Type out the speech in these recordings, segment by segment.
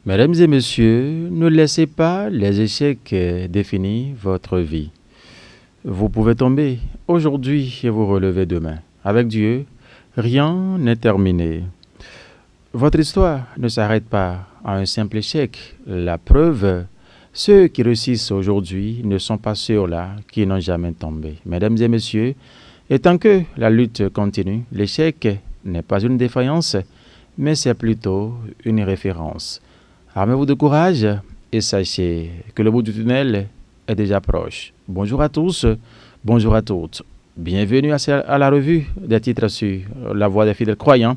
Mesdames et messieurs, ne laissez pas les échecs définir votre vie. Vous pouvez tomber aujourd'hui et vous relever demain. Avec Dieu, rien n'est terminé. Votre histoire ne s'arrête pas à un simple échec. La preuve, ceux qui réussissent aujourd'hui ne sont pas ceux-là qui n'ont jamais tombé. Mesdames et messieurs, et tant que la lutte continue, l'échec n'est pas une défaillance, mais c'est plutôt une référence. Armez-vous de courage et sachez que le bout du tunnel est déjà proche. Bonjour à tous, bonjour à toutes. Bienvenue à la revue des titres sur La Voix des fidèles croyants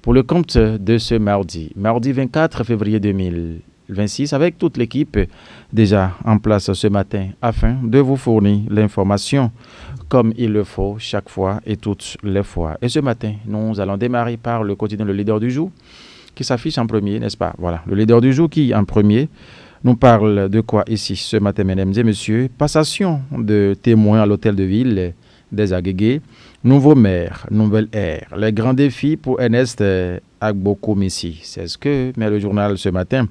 pour le compte de ce mardi 24 février 2026, avec toute l'équipe déjà en place ce matin afin de vous fournir l'information comme il le faut chaque fois et toutes les fois. Et ce matin, nous allons démarrer par le quotidien Le Leader du jour qui s'affiche en premier, n'est-ce pas? Voilà, le Leader du jour qui en premier nous parle de quoi ici ce matin, mesdames et messieurs? Passation de témoins à l'hôtel de ville des Agégués, nouveau maire, nouvelle ère, les grands défis pour Ernest Agbokou Messi. C'est ce que met le journal ce matin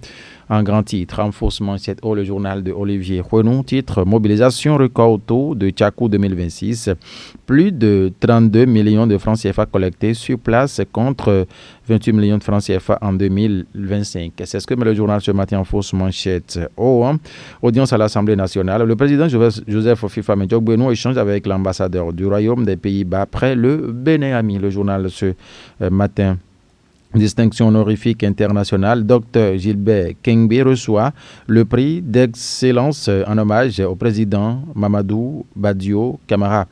en grand titre. En fausse manchette, le journal de Olivier Renou, titre mobilisation record auto de Tchakou 2026. Plus de 32 millions de francs CFA collectés sur place contre 28 millions de francs CFA en 2025. C'est ce que met le journal ce matin en fausse manchette. Audience à l'Assemblée nationale. Le président Joseph Fifame Djokbeno échange avec l'ambassadeur du Royaume des Pays-Bas après le Bénin Ami. Le journal ce matin. Distinction honorifique internationale, Dr Gilbert Kengbe reçoit le prix d'excellence en hommage au président Mamadou Badio Camara.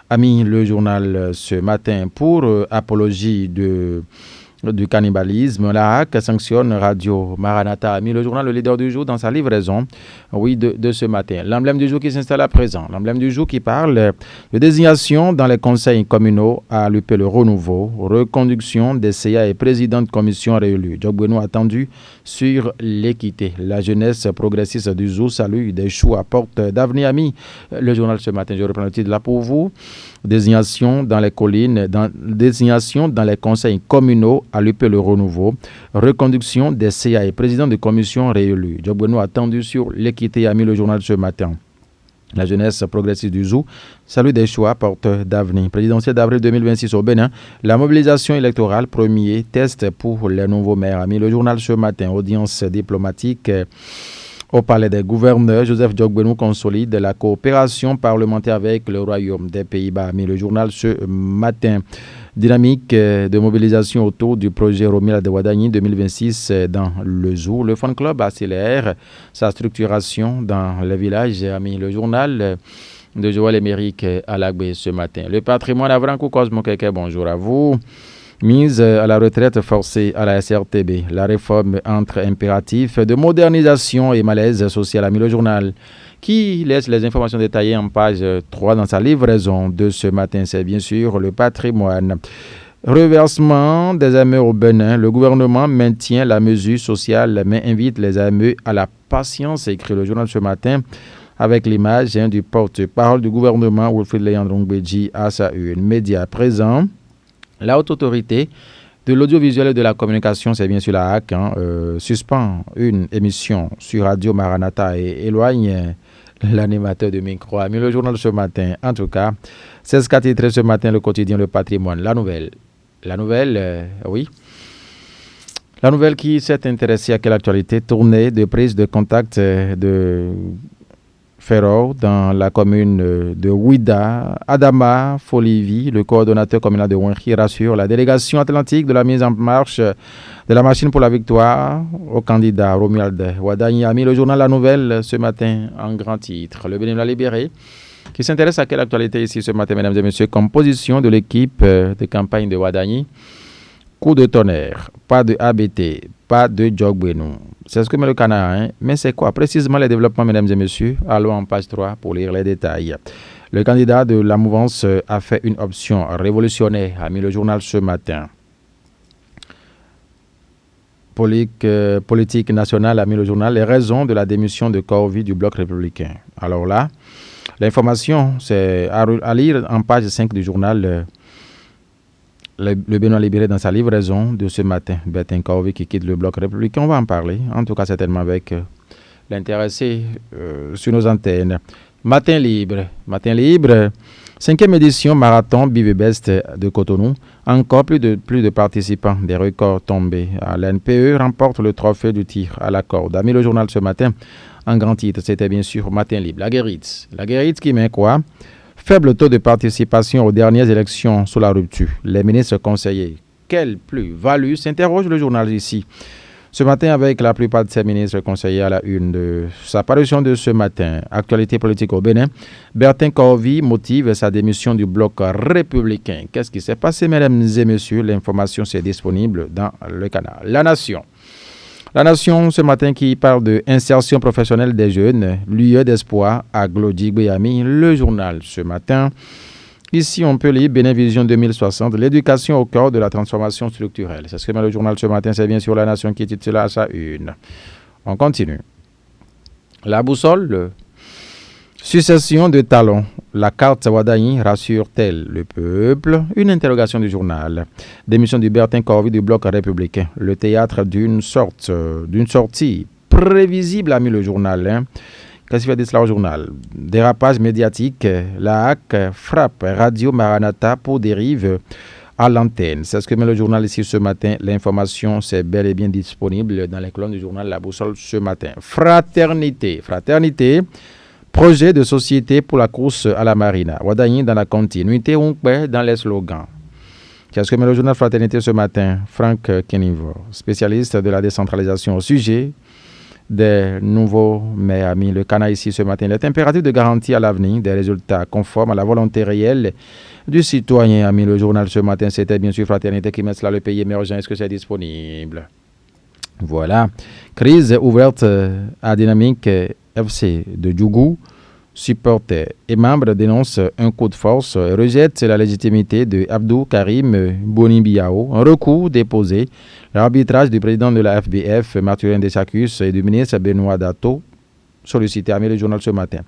Ami, le journal ce matin pour apologie du cannibalisme, la HAC sanctionne Radio Maranatha. Ami, le journal Le Leader du jour dans sa livraison de ce matin. L'emblème du jour qui s'installe à présent. L'emblème du jour qui parle de désignation dans les conseils communaux à l'UP Le Renouveau, reconduction des CA et président de commission réélus. Djokbeno attendu sur l'équité. La jeunesse progressiste du jour salue des choux à porte d'avenir. Ami, le journal ce matin, je reprends le titre là pour vous. Désignation dans les collines, désignation dans les conseils communaux à l'UP Le Renouveau, reconduction des CA et président de commission réélus. Djokbeno attendu sur l'équité, a mis le journal ce matin. La jeunesse progressiste du Zou salue des choix porte d'avenir. Présidentielle d'avril 2026 au Bénin, la mobilisation électorale, premier test pour les nouveaux maires. A mis le journal ce matin. Audience diplomatique au palais des gouverneurs, Joseph Djokbeno consolide la coopération parlementaire avec le Royaume des Pays-Bas. A mis le journal ce matin. Dynamique de mobilisation autour du projet Romila de Ouadagni 2026 dans le Zou. Le Fan Club accélère sa structuration dans le village. A mis le journal de Joël Émeric Alagbé ce matin. Le patrimoine Avrankou Cosmo Keke, bonjour à vous. Mise à la retraite forcée à la SRTB. La réforme entre impératifs de modernisation et malaise social. A mis le journal qui laisse les informations détaillées en page 3 dans sa livraison de ce matin. C'est bien sûr le patrimoine. Reversement des AME au Bénin. Le gouvernement maintient la mesure sociale mais invite les AME à la patience, écrit le journal ce matin avec l'image du porte-parole du gouvernement Wilfried Léandron-Béji à sa une. Média présent. La haute autorité de l'audiovisuel et de la communication, c'est bien sûr la HAC, suspend une émission sur Radio Maranatha et éloigne l'animateur de micro. A mis le journal ce matin. En tout cas, c'est ce qu'a titré ce matin le quotidien Le Patrimoine. La nouvelle, oui. La nouvelle qui s'est intéressée à quelle actualité? Tournée de prise de contact de Ferro dans la commune de Ouida. Adama Folivi, le coordonnateur communal de Ouinchi, rassure la délégation atlantique de la mise en marche de la machine pour la victoire au candidat Romuald Ouadagni. A mis le journal La Nouvelle ce matin en grand titre. Le Bénin l'a libéré qui s'intéresse à quelle actualité ici ce matin, mesdames et messieurs? Composition de l'équipe de campagne de Ouadagni. Coup de tonnerre, pas de ABT, pas de Djokbeno. C'est ce que met le canard, mais c'est quoi précisément les développements, mesdames et messieurs? Allons en page 3 pour lire les détails. Le candidat de la mouvance a fait une option révolutionnaire, a mis le journal ce matin. Politique nationale, a mis le journal, les raisons de la démission de Corvi du bloc républicain. Alors là, l'information, c'est à lire en page 5 du journal le Bénin libéré dans sa livraison de ce matin. Bertin Kaovi qui quitte le bloc républicain. On va en parler, en tout cas certainement avec l'intéressé sur nos antennes. Matin libre. Matin libre. 5e édition marathon Bivebest de Cotonou. Encore plus de participants. Des records tombés. L'NPE remporte le trophée du tir à la corde. A mis le journal ce matin en grand titre. C'était bien sûr Matin libre. La Guéritz. La Guéritz qui met quoi? Faible taux de participation aux dernières élections sous la rupture. Les ministres conseillers. Quelle plus-value? S'interroge le journal ici. Ce matin, avec la plupart de ces ministres conseillers à la une de sa parution de ce matin, actualité politique au Bénin, Bertin Kaovi motive sa démission du bloc républicain. Qu'est-ce qui s'est passé, mesdames et messieurs? L'information c'est disponible dans le canal. La Nation. La Nation, ce matin, qui parle de insertion professionnelle des jeunes, lieu d'espoir à Glody Béami, le journal ce matin. Ici, on peut lire Bénin Vision 2060, l'éducation au cœur de la transformation structurelle. C'est ce que met le journal ce matin, c'est bien sûr La Nation qui titule à sa une. On continue. La boussole, succession de talons. La carte Wadaï rassure-t-elle le peuple? Une interrogation du journal. Démission du Bertin Kaovi du bloc républicain. Le théâtre d'une sortie prévisible, a mis le journal. Qu'est-ce qu'il fait de cela au journal? Dérapage médiatique, la HAC frappe Radio Maranatha pour dérive à l'antenne. C'est ce que met le journal ici ce matin. L'information, c'est bel et bien disponible dans les colonnes du journal La Boussole ce matin. Fraternité. Fraternité, projet de société pour la course à la marina. Wadaï dans la continuité, Onkpe dans les slogans. C'est ce que met le journal Fraternité ce matin. Franck Kenivor, spécialiste de la décentralisation au sujet des nouveaux maires, a mis le canard ici ce matin. Les impératif de garantir à l'avenir des résultats conformes à la volonté réelle du citoyen, a mis le journal ce matin. C'était bien sûr Fraternité qui met cela, le pays émergent. Est-ce que c'est disponible? Voilà. Crise ouverte à Dynamique FC de Djougou. Supporters et membres dénoncent un coup de force, rejettent la légitimité de Abdou Karim Bonibiao. Un recours déposé. L'arbitrage du président de la FBF, Mathurin Desacus, et du ministre Benoît Dato, sollicité à le journal ce matin.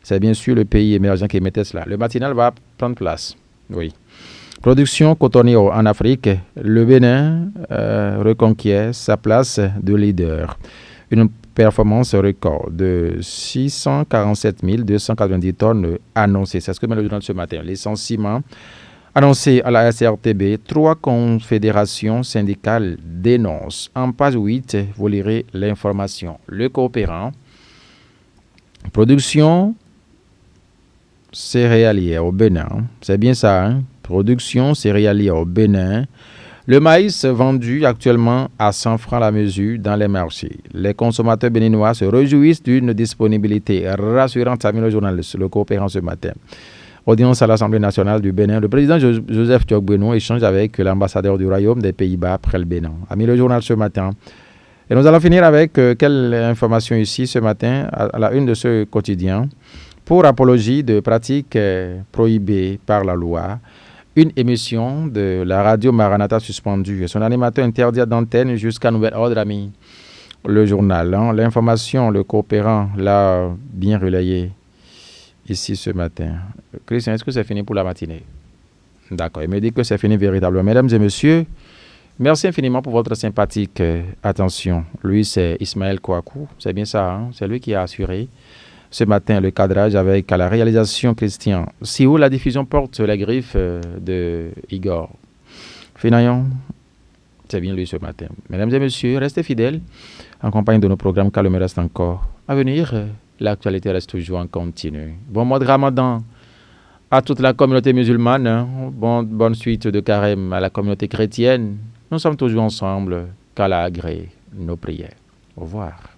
C'est bien sûr le pays émergent qui mettait cela. Le matinal va prendre place. Oui. Production cotonnière en Afrique. Le Bénin reconquiert sa place de leader. Une performance record de 647 290 tonnes annoncées. C'est ce que met le journal ce matin. Licenciement annoncé à la SRTB. 3 confédérations syndicales dénoncent. En page 8, vous lirez l'information. Le coopérant. Production céréalière au Bénin. C'est bien ça, hein? Production céréalière au Bénin. Le maïs vendu actuellement à 100 francs la mesure dans les marchés. Les consommateurs béninois se réjouissent d'une disponibilité rassurante, a mis le journaliste, le coopérant ce matin. Audience à l'Assemblée nationale du Bénin. Le président Joseph Tchok-Beno échange avec l'ambassadeur du Royaume des Pays-Bas après le Bénin, a mis le journal ce matin. Et nous allons finir avec quelle information ici ce matin à la une de ce quotidien. Pour apologie de pratiques prohibées par la loi, une émission de la radio Maranatha suspendue et son animateur interdit d'antenne jusqu'à nouvel ordre, ami. Le journal, l'information, le coopérant l'a bien relayé ici ce matin. Christian, est-ce que c'est fini pour la matinée? D'accord, il me dit que c'est fini véritablement. Mesdames et messieurs, merci infiniment pour votre sympathique attention. Lui, c'est Ismaël Kouakou, c'est bien ça, hein? C'est lui qui a assuré ce matin le cadrage avec à la réalisation Christian. Si où la diffusion porte les griffes de Igor Finayon, c'est bien lui ce matin. Mesdames et messieurs, restez fidèles en compagnie de nos programmes car le me reste encore à venir. L'actualité reste toujours en continu. Bon mois de Ramadan à toute la communauté musulmane. Bonne suite de carême à la communauté chrétienne. Nous sommes toujours ensemble qu'Allah agrée nos prières. Au revoir.